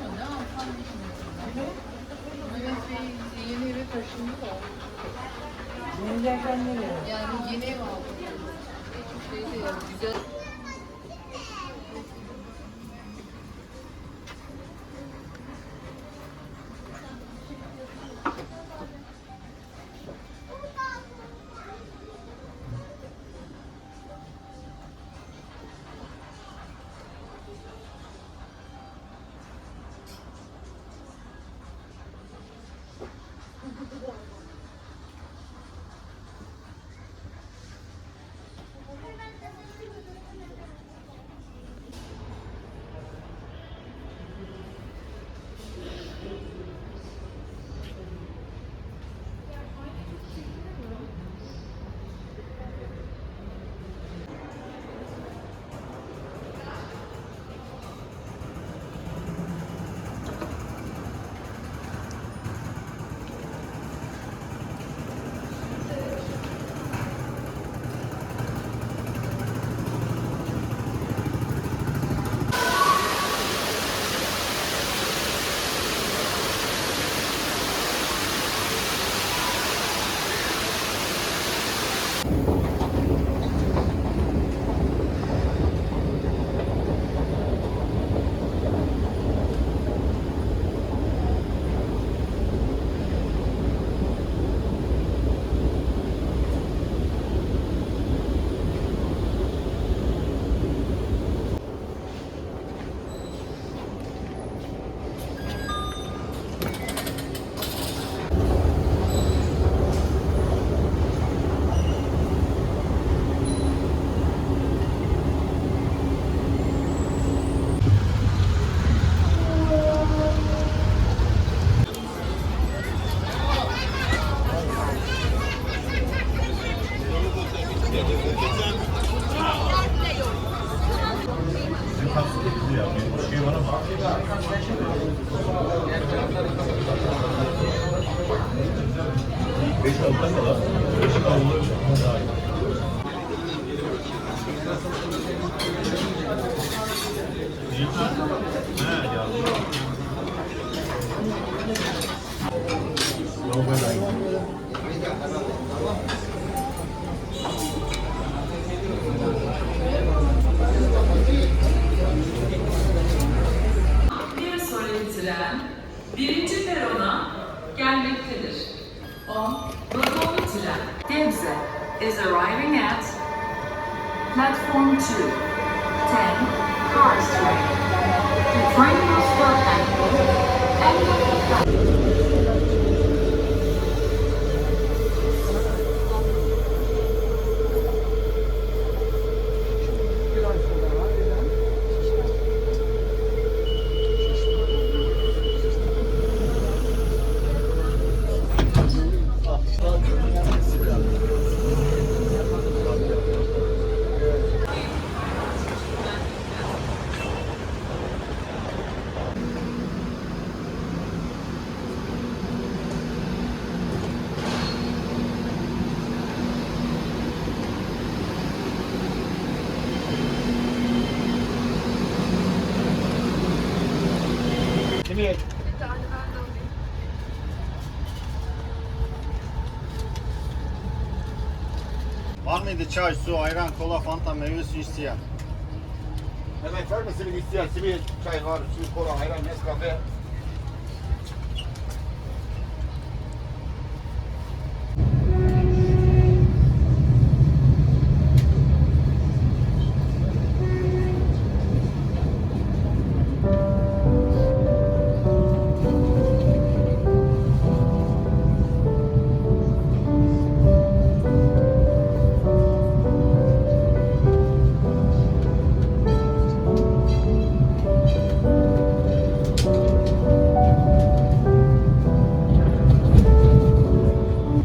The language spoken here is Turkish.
ama ne yapsam bilmiyorum. Yeni eve taşındı da. Yeni derken nereye? Yani yeni ev aldım. Hiçbir şey de yok. Güzel. Bir şey var ama. 5-6'da kadar. 5 kaldı. Daha iyi. He geldi. Bir sonraki tren birinci perona gelmektedir. 10 vagonlu tren Gebze is arriving at platform 2. 10 cars train. The train will start at end of the platform. Var mıydı çay, su, ayran, kola, fanta, meyve suyu isteyen? Hemen çay mısın isteyen? Simit, çay var, su, kola, ayran, Nescafe.